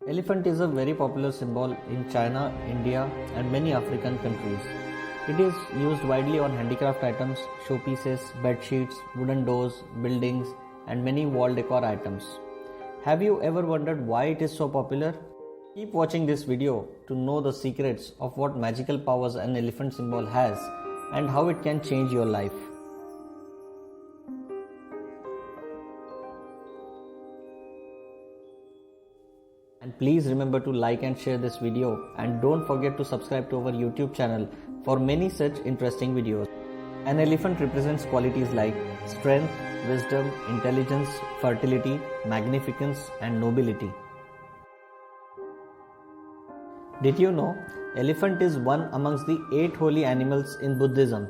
Elephant is a very popular symbol in China, India, and many African countries. It is used widely on handicraft items, showpieces, bed sheets, wooden doors, buildings, and many wall decor items. Have you ever wondered why it is so popular? Keep watching this video to know the secrets of what magical powers an elephant symbol has and how it can change your life. And please remember to like and share this video, and don't forget to subscribe to our YouTube channel for many such interesting videos. An elephant represents qualities like strength, wisdom, intelligence, fertility, magnificence, and nobility. Did you know elephant is one amongst the 8 holy animals in Buddhism?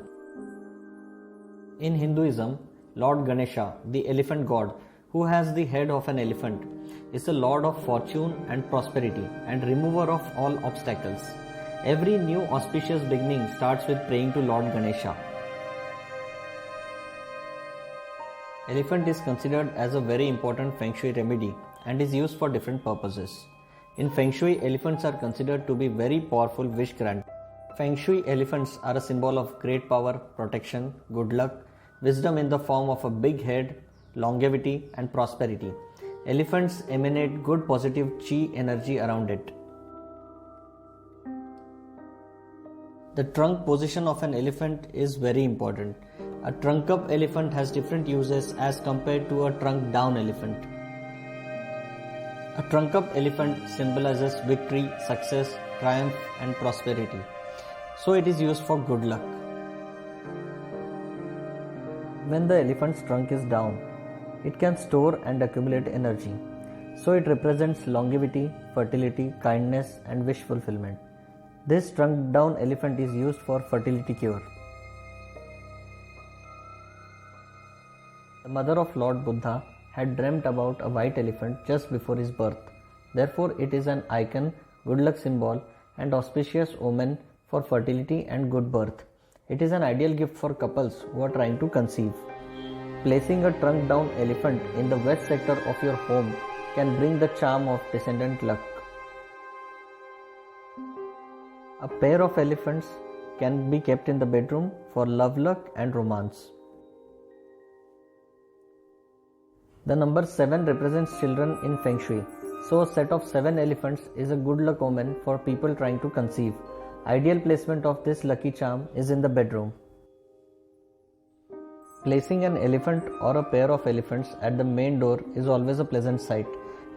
In Hinduism, Lord Ganesha, the elephant god, who has the head of an elephant, is the lord of fortune and prosperity and remover of all obstacles. Every new auspicious beginning starts with praying to Lord Ganesha. Elephant is considered as a very important Feng Shui remedy and is used for different purposes. In Feng Shui, elephants are considered to be very powerful wish granters. Feng Shui elephants are a symbol of great power, protection, good luck, wisdom in the form of a big head, longevity, and prosperity. Elephants emanate good positive chi energy around it. The trunk position of an elephant is very important. A trunk up elephant has different uses as compared to a trunk down elephant. A trunk up elephant symbolizes victory, success, triumph, and prosperity. So it is used for good luck. When the elephant's trunk is down, it can store and accumulate energy. So it represents longevity, fertility, kindness, and wish fulfillment. This trunk down elephant is used for fertility cure. The mother of Lord Buddha had dreamt about a white elephant just before his birth. Therefore, it is an icon, good luck symbol, and auspicious omen for fertility and good birth. It is an ideal gift for couples who are trying to conceive. Placing a trunk down elephant in the west sector of your home can bring the charm of descendant luck. A pair of elephants can be kept in the bedroom for love luck and romance. The number 7 represents children in Feng Shui, so a set of 7 elephants is a good luck omen for people trying to conceive. Ideal placement of this lucky charm is in the bedroom. Placing an elephant or a pair of elephants at the main door is always a pleasant sight.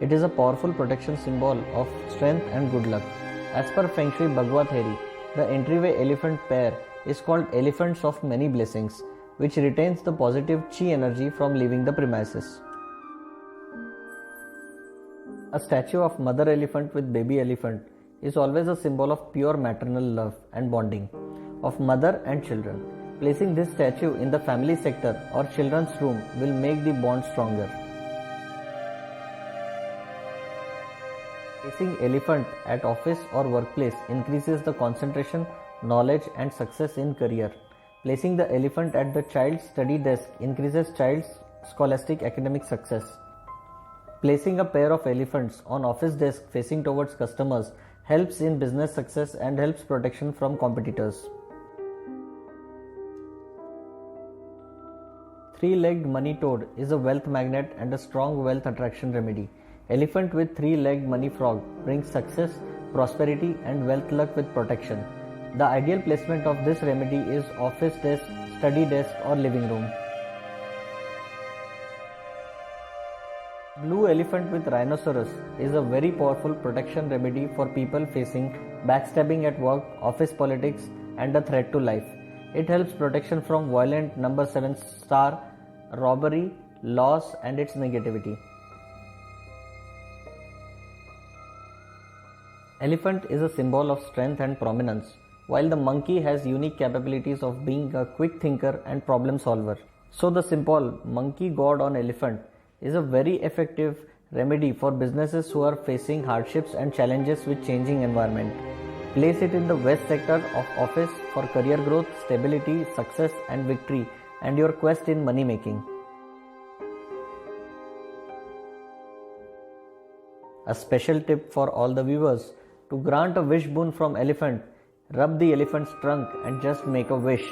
It is a powerful protection symbol of strength and good luck. As per Feng Shui Bagua theory, the entryway elephant pair is called elephants of many blessings, which retains the positive chi energy from leaving the premises. A statue of mother elephant with baby elephant is always a symbol of pure maternal love and bonding of mother and children. Placing this statue in the family sector or children's room will make the bond stronger. Placing elephant at office or workplace increases the concentration, knowledge, and success in career. Placing the elephant at the child's study desk increases child's scholastic academic success. Placing a pair of elephants on office desk facing towards customers helps in business success and helps protection from competitors. Three-legged money toad is a wealth magnet and a strong wealth attraction remedy. Elephant with three-legged money frog brings success, prosperity, and wealth luck with protection. The ideal placement of this remedy is office desk, study desk, or living room. Blue elephant with rhinoceros is a very powerful protection remedy for people facing backstabbing at work, office politics, and a threat to life. It helps protection from violent number 7 star, robbery, loss, and its negativity. Elephant is a symbol of strength and prominence, while the monkey has unique capabilities of being a quick thinker and problem solver. So the symbol monkey god on elephant is a very effective remedy for businesses who are facing hardships and challenges with changing environment. Place it in the west sector of office for career growth, stability, success, and victory, and your quest in money making. A special tip for all the viewers: to grant a wish boon from elephant, rub the elephant's trunk and just make a wish.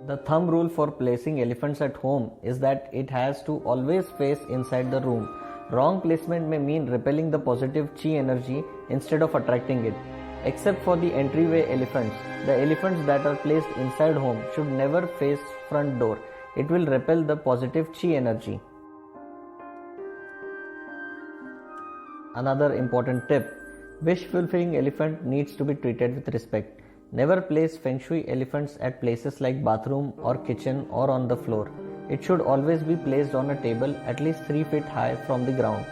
The thumb rule for placing elephants at home is that it has to always face inside the room. Wrong placement may mean repelling the positive chi energy instead of attracting it. Except for the entryway elephants, the elephants that are placed inside home should never face front door. It will repel the positive chi energy. Another important tip: wish fulfilling elephant needs to be treated with respect. Never place feng shui elephants at places like bathroom or kitchen or on the floor. It should always be placed on a table at least 3 feet high from the ground.